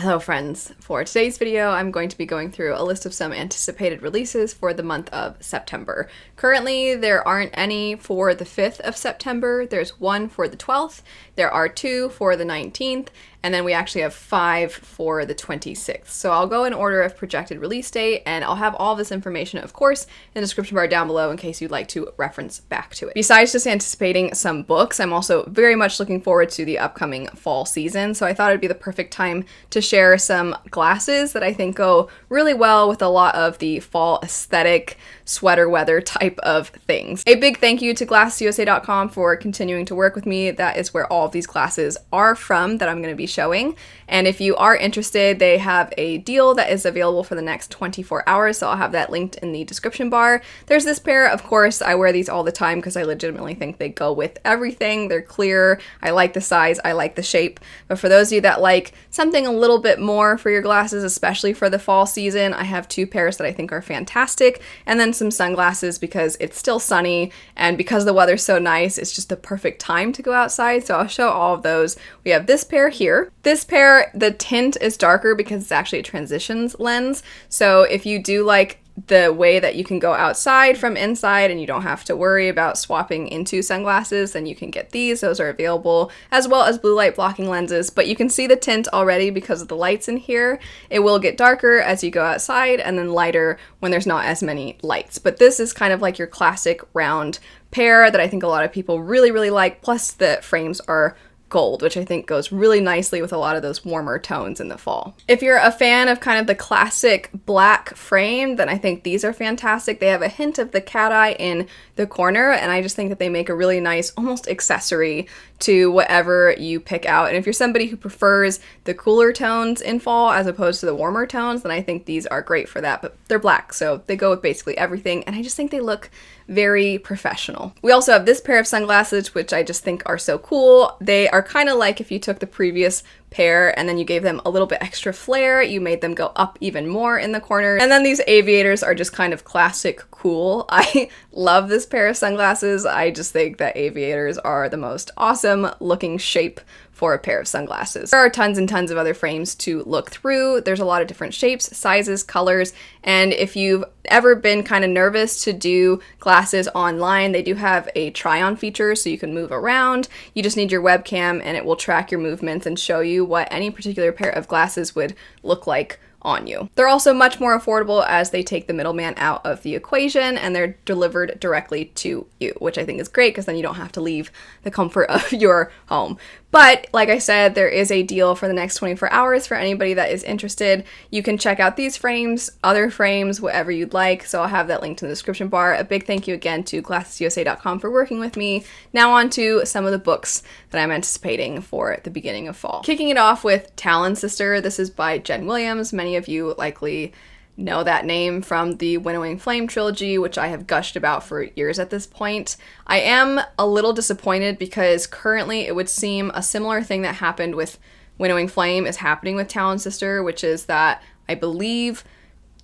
Hello friends, for today's video I'm going to be going through a list of some anticipated releases for the month of September. Currently there aren't any for the 5th of September, there's one for the 12th, there are two for the 19th, and then we actually have 5 for the 26th. So I'll go in order of projected release date, and I'll have all this information, of course, in the description bar down below in case you'd like to reference back to it. Besides just anticipating some books, I'm also very much looking forward to the upcoming fall season, so I thought it'd be the perfect time to share some glasses that I think go really well with a lot of the fall aesthetic, sweater weather type of things. A big thank you to glassesusa.com for continuing to work with me. That is where all of these glasses are from that I'm going to be showing. And if you are interested, they have a deal that is available for the next 24 hours, so I'll have that linked in the description bar. There's this pair, of course, I wear these all the time because I legitimately think they go with everything. They're clear, I like the size, I like the shape, but for those of you that like something a little bit more for your glasses, especially for the fall season, I have two pairs that I think are fantastic, and then some sunglasses because it's still sunny, and because the weather's so nice, it's just the perfect time to go outside, so I'll show all of those. We have this pair here. This pair, the tint is darker because it's actually a transitions lens, so if you do like the way that you can go outside from inside and you don't have to worry about swapping into sunglasses, then you can get these. Those are available, as well as blue light blocking lenses, but you can see the tint already because of the lights in here. It will get darker as you go outside and then lighter when there's not as many lights. But this is kind of like your classic round pair that I think a lot of people really like, plus the frames are gold, which I think goes really nicely with a lot of those warmer tones in the fall. If you're a fan of kind of the classic black frame, then I think these are fantastic. They have a hint of the cat eye in the corner, and I just think that they make a really nice, almost accessory to whatever you pick out. And if you're somebody who prefers the cooler tones in fall as opposed to the warmer tones, then I think these are great for that, but they're black, so they go with basically everything, and I just think they look very professional. We also have this pair of sunglasses, which I just think are so cool. They are kind of like if you took the previous pair and then you gave them a little bit extra flair, you made them go up even more in the corner. And then these aviators are just kind of classic cool. I love this pair of sunglasses. I just think that aviators are the most awesome looking shape for a pair of sunglasses. There are tons and tons of other frames to look through. There's a lot of different shapes, sizes, colors, and if you've ever been kind of nervous to do glasses online, they do have a try-on feature so you can move around. You just need your webcam and it will track your movements and show you what any particular pair of glasses would look like on you. They're also much more affordable as they take the middleman out of the equation and they're delivered directly to you, which I think is great because then you don't have to leave the comfort of your home. But like I said, there is a deal for the next 24 hours for anybody that is interested. You can check out these frames, other frames, whatever you'd like, so I'll have that linked in the description bar. A big thank you again to glassesusa.com for working with me. Now on to some of the books that I'm anticipating for the beginning of fall. Kicking it off with Talons Sister. This is by Jen Williams. Many of you likely know that name from the Winnowing Flame trilogy, which I have gushed about for years at this point. I am a little disappointed because currently it would seem a similar thing that happened with Winnowing Flame is happening with Talons Sister, which is that I believe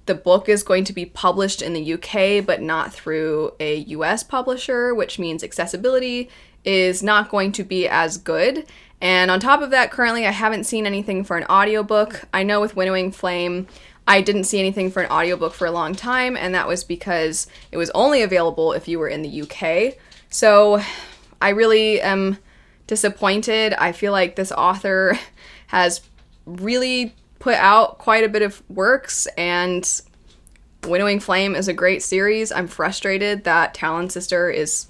the book is going to be published in the UK, but not through a US publisher, which means accessibility is not going to be as good. And on top of that, currently I haven't seen anything for an audiobook. I know with Winnowing Flame, I didn't see anything for an audiobook for a long time, and that was because it was only available if you were in the UK. So I really am disappointed. I feel like this author has really put out quite a bit of works, and Winnowing Flame is a great series. I'm frustrated that Talons Sister is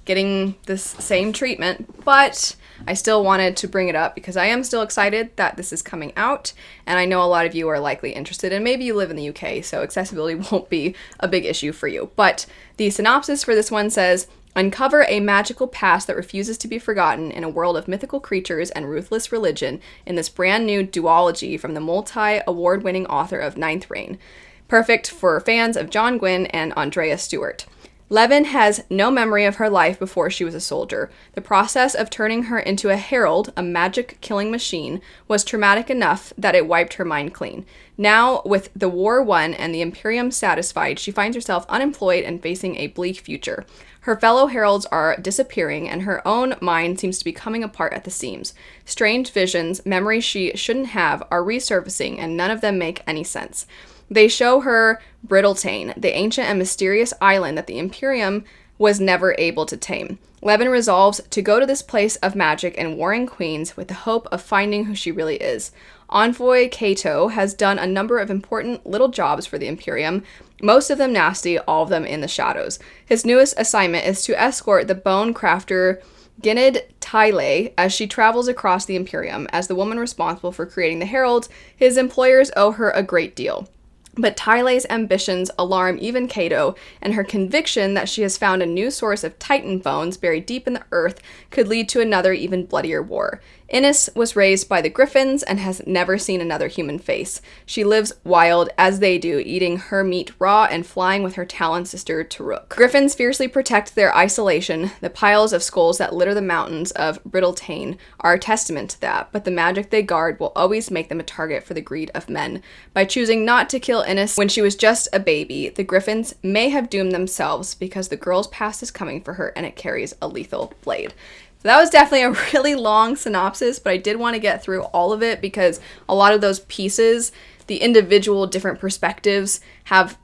getting this same treatment, but I still wanted to bring it up because I am still excited that this is coming out, and I know a lot of you are likely interested, and maybe you live in the UK, so accessibility won't be a big issue for you. But the synopsis for this one says, uncover a magical past that refuses to be forgotten in a world of mythical creatures and ruthless religion in this brand new duology from the multi-award-winning author of Ninth Reign. Perfect for fans of John Gwynne and Andrea Stewart. Levin has no memory of her life before she was a soldier. The process of turning her into a herald, a magic-killing machine, was traumatic enough that it wiped her mind clean. Now, with the war won and the Imperium satisfied, she finds herself unemployed and facing a bleak future. Her fellow heralds are disappearing, and her own mind seems to be coming apart at the seams. Strange visions, memories she shouldn't have, are resurfacing, and none of them make any sense. They show her Brittletane, the ancient and mysterious island that the Imperium was never able to tame. Levin resolves to go to this place of magic and warring queens with the hope of finding who she really is. Envoy Cato has done a number of important little jobs for the Imperium, most of them nasty, all of them in the shadows. His newest assignment is to escort the bone crafter Ginid Tyle as she travels across the Imperium. As the woman responsible for creating the heralds, his employers owe her a great deal. But Tyle's ambitions alarm even Cato, and her conviction that she has found a new source of Titan bones buried deep in the earth could lead to another even bloodier war. Innes was raised by the Griffins and has never seen another human face. She lives wild, as they do, eating her meat raw and flying with her Talons Sister to Rook. Griffins fiercely protect their isolation. The piles of skulls that litter the mountains of Brittletane are a testament to that, but the magic they guard will always make them a target for the greed of men. By choosing not to kill Innes when she was just a baby, the Griffins may have doomed themselves because the girl's past is coming for her and it carries a lethal blade. So that was definitely a really long synopsis, but I did want to get through all of it because a lot of those pieces, the individual different perspectives, have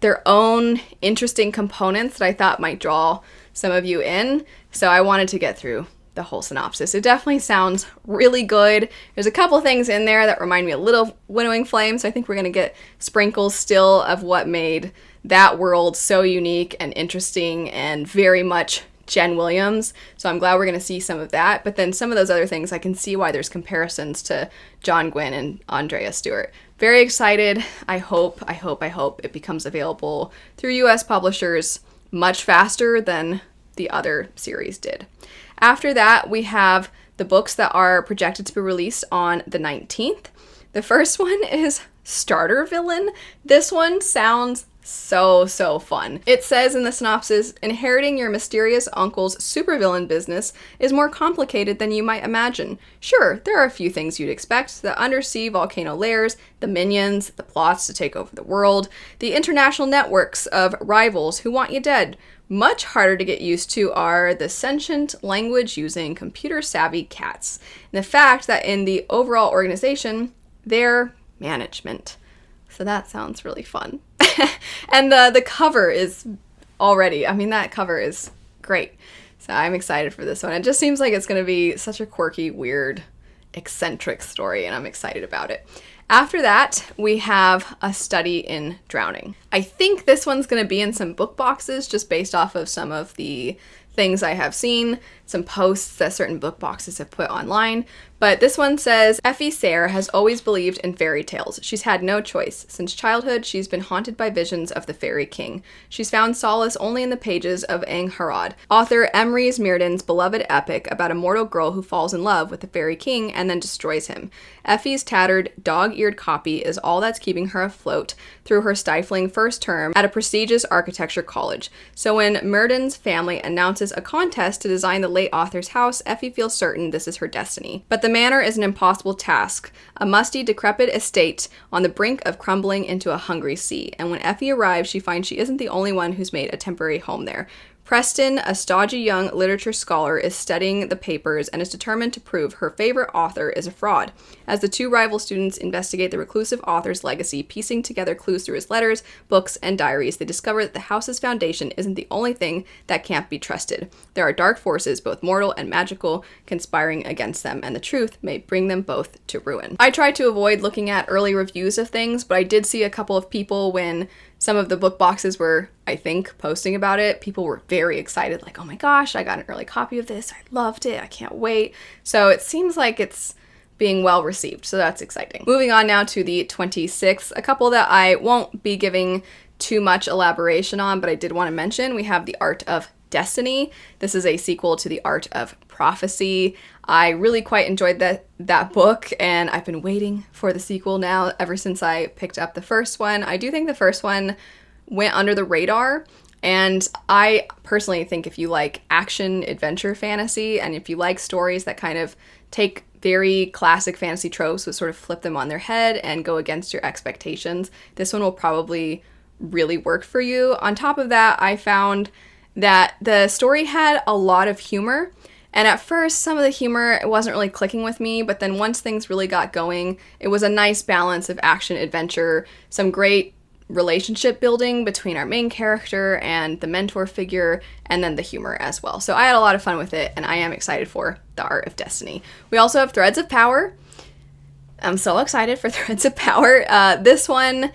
their own interesting components that I thought might draw some of you in. So I wanted to get through the whole synopsis. It definitely sounds really good. There's a couple things in there that remind me a little of Winnowing Flame, so I think we're going to get sprinkles still of what made that world so unique and interesting and very much Jen Williams, so I'm glad we're going to see some of that. But then some of those other things, I can see why there's comparisons to John Gwynne and Andrea Stewart. Very excited. I hope it becomes available through US publishers much faster than the other series did. After that, we have the books that are projected to be released on the 19th. The first one is Starter Villain. This one sounds so fun. It says in the synopsis, inheriting your mysterious uncle's supervillain business is more complicated than you might imagine. Sure, there are a few things you'd expect: the undersea volcano layers, the minions, the plots to take over the world, the international networks of rivals who want you dead. Much harder to get used to are the sentient, language-using, computer-savvy cats, and the fact that in the overall organization, they're management. So that sounds really fun. And the cover is already, that cover is great. So I'm excited for this one. It just seems like it's going to be such a quirky, weird, eccentric story, and I'm excited about it. After that, we have A Study in Drowning. I think this one's going to be in some book boxes just based off of some of the things I have seen, some posts that certain book boxes have put online. But this one says, Effie Sayre has always believed in fairy tales. She's had no choice. Since childhood, she's been haunted by visions of the Fairy King. She's found solace only in the pages of Angharad, author Emery's Myrddin's beloved epic about a mortal girl who falls in love with the Fairy King and then destroys him. Effie's tattered, dog-eared copy is all that's keeping her afloat through her stifling first term at a prestigious architecture college. So when Myrddin's family announces a contest to design the late author's house, Effie feels certain this is her destiny. But the manor is an impossible task, a musty, decrepit estate on the brink of crumbling into a hungry sea. And when Effie arrives, she finds she isn't the only one who's made a temporary home there. Preston, a stodgy young literature scholar, is studying the papers and is determined to prove her favorite author is a fraud. As the two rival students investigate the reclusive author's legacy, piecing together clues through his letters, books, and diaries, they discover that the house's foundation isn't the only thing that can't be trusted. There are dark forces, both mortal and magical, conspiring against them, and the truth may bring them both to ruin. I tried to avoid looking at early reviews of things, but I did see a couple of people when some of the book boxes were, I think, posting about it. People were very excited, like, oh my gosh, I got an early copy of this. I loved it. I can't wait. So it seems like it's being well received. So that's exciting. Moving on now to the 26th, a couple that I won't be giving too much elaboration on, but I did want to mention. We have The Art of Destiny. This is a sequel to The Art of Prophecy. I really quite enjoyed that book, and I've been waiting for the sequel now ever since I picked up the first one. I do think the first one went under the radar, And I personally think if you like action adventure fantasy, and if you like stories that kind of take very classic fantasy tropes but sort of flip them on their head and go against your expectations, this one will probably really work for you. On top of that, I found that the story had a lot of humor. And at first, some of the humor wasn't really clicking with me, but then once things really got going, it was a nice balance of action, adventure, some great relationship building between our main character and the mentor figure, and then the humor as well. So I had a lot of fun with it, and I am excited for the Art of Destiny. We also have Threads of Power. I'm so excited for Threads of Power. This one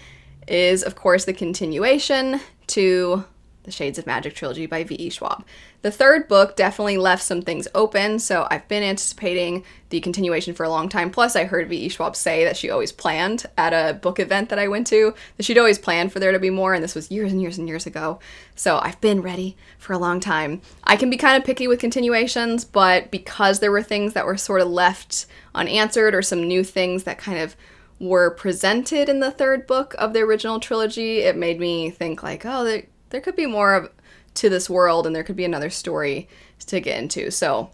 is, of course, the continuation to the Shades of Magic trilogy by V.E. Schwab. The third book definitely left some things open, so I've been anticipating the continuation for a long time. Plus, I heard V.E. Schwab say that she always planned at a book event that I went to, that she'd always planned for there to be more, and this was years and years and years ago. So I've been ready for a long time. I can be kind of picky with continuations, but because there were things that were sort of left unanswered or some new things that kind of were presented in the third book of the original trilogy, it made me think like, oh, there could be more of to this world, and there could be another story to get into. So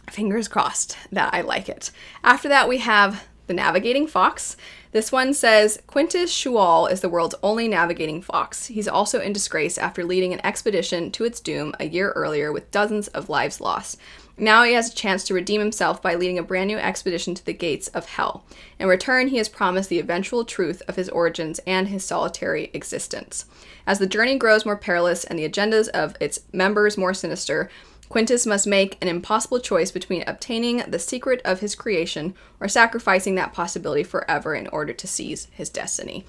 fingers crossed that I like it. After that, we have the Navigating Fox. This one says, Quintus Schuall is the world's only navigating fox. He's also in disgrace after leading an expedition to its doom a year earlier with dozens of lives lost. Now he has a chance to redeem himself by leading a brand new expedition to the gates of hell. In return, he is promised the eventual truth of his origins and his solitary existence. As the journey grows more perilous and the agendas of its members more sinister, Quintus must make an impossible choice between obtaining the secret of his creation or sacrificing that possibility forever in order to seize his destiny.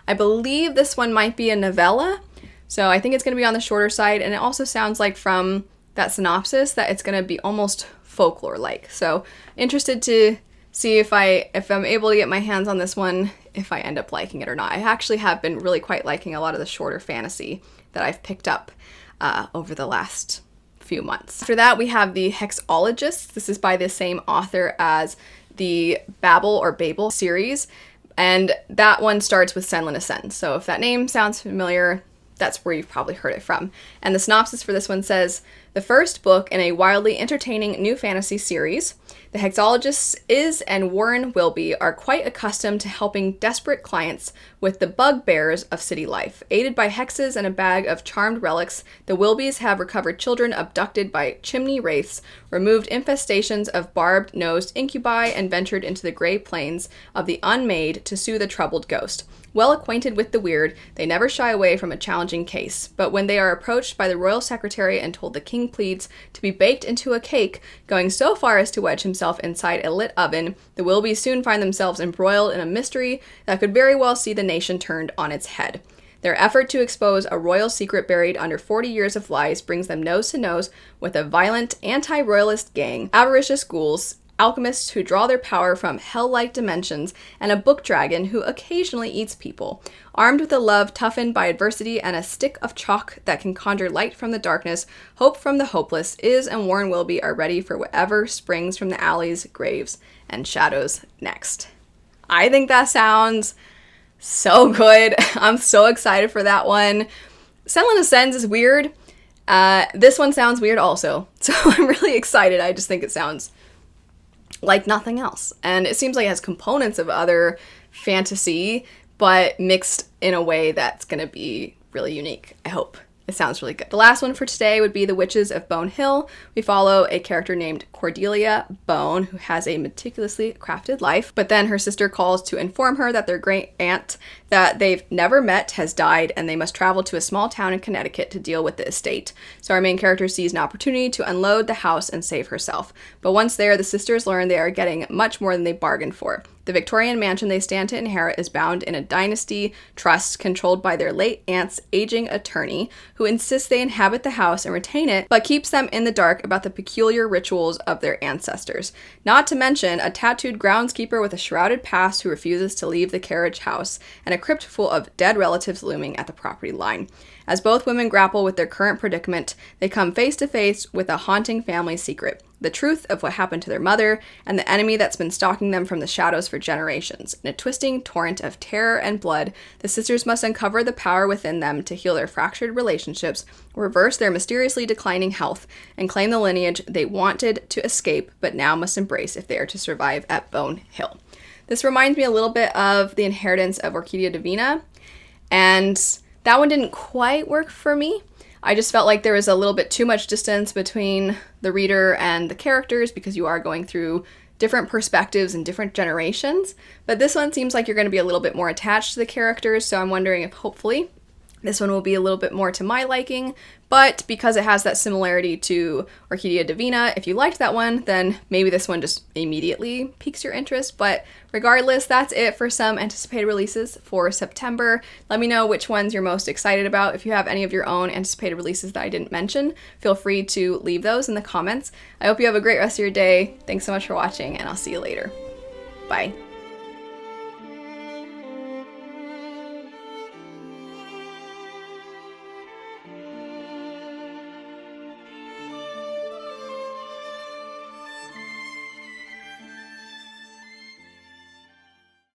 I believe this one might be a novella, so I think it's going to be on the shorter side, and it also sounds like from that synopsis that it's going to be almost folklore-like. So interested to see if I'm able to get my hands on this one, if I end up liking it or not. I actually have been really quite liking a lot of the shorter fantasy that I've picked up over the last few months. After that, we have the Hexologists. This is by the same author as the Babel series, and that one starts with Senlin Ascends. So if that name sounds familiar, that's where you've probably heard it from. And the synopsis for this one says, the first book in a wildly entertaining new fantasy series, the Hexologists and Warren Wilby are quite accustomed to helping desperate clients with the bugbears of city life. Aided by hexes and a bag of charmed relics, the Wilbys have recovered children abducted by chimney wraiths, removed infestations of barbed-nosed incubi, and ventured into the gray plains of the unmade to soothe a troubled ghost. Well acquainted with the weird, they never shy away from a challenging case. But when they are approached by the royal secretary and told the king pleads to be baked into a cake, going so far as to wedge himself inside a lit oven, the Wilbys soon find themselves embroiled in a mystery that could very well see the nation turned on its head. Their effort to expose a royal secret buried under 40 years of lies brings them nose to nose with a violent anti-royalist gang, avaricious ghouls, alchemists who draw their power from hell-like dimensions, and a book dragon who occasionally eats people. Armed with a love toughened by adversity and a stick of chalk that can conjure light from the darkness, hope from the hopeless, Iz and Warren Wilby are ready for whatever springs from the alleys, graves, and shadows next. I think that sounds so good. I'm so excited for that one. Senlin Ascends is weird. This one sounds weird also, so I'm really excited. I just think it sounds like nothing else. And it seems like it has components of other fantasy, but mixed in a way that's going to be really unique, I hope. It sounds really good. The last one for today would be The Witches of Bone Hill. We follow a character named Cordelia Bone, who has a meticulously crafted life, but then her sister calls to inform her that their great aunt that they've never met has died, and they must travel to a small town in Connecticut to deal with the estate. So our main character sees an opportunity to unload the house and save herself. But once there, the sisters learn they are getting much more than they bargained for. The Victorian mansion they stand to inherit is bound in a dynasty trust controlled by their late aunt's aging attorney, who insists they inhabit the house and retain it, but keeps them in the dark about the peculiar rituals of their ancestors. Not to mention a tattooed groundskeeper with a shrouded past who refuses to leave the carriage house, and a crypt full of dead relatives looming at the property line. As both women grapple with their current predicament, they come face to face with a haunting family secret. the truth of what happened to their mother, and the enemy that's been stalking them from the shadows for generations. In a twisting torrent of terror and blood, the sisters must uncover the power within them to heal their fractured relationships, reverse their mysteriously declining health, and claim the lineage they wanted to escape but now must embrace if they are to survive at Bone Hill. This reminds me a little bit of The Inheritance of Orquídea Divina, and that one didn't quite work for me. I just felt like there was a little bit too much distance between the reader and the characters because you are going through different perspectives and different generations. But this one seems like you're going to be a little bit more attached to the characters, so I'm wondering if hopefully this one will be a little bit more to my liking. But because it has that similarity to Orquídea Divina, if you liked that one, then maybe this one just immediately piques your interest. But regardless, that's it for some anticipated releases for September. Let me know which ones you're most excited about. If you have any of your own anticipated releases that I didn't mention, feel free to leave those in the comments. I hope you have a great rest of your day. Thanks so much for watching, and I'll see you later. Bye.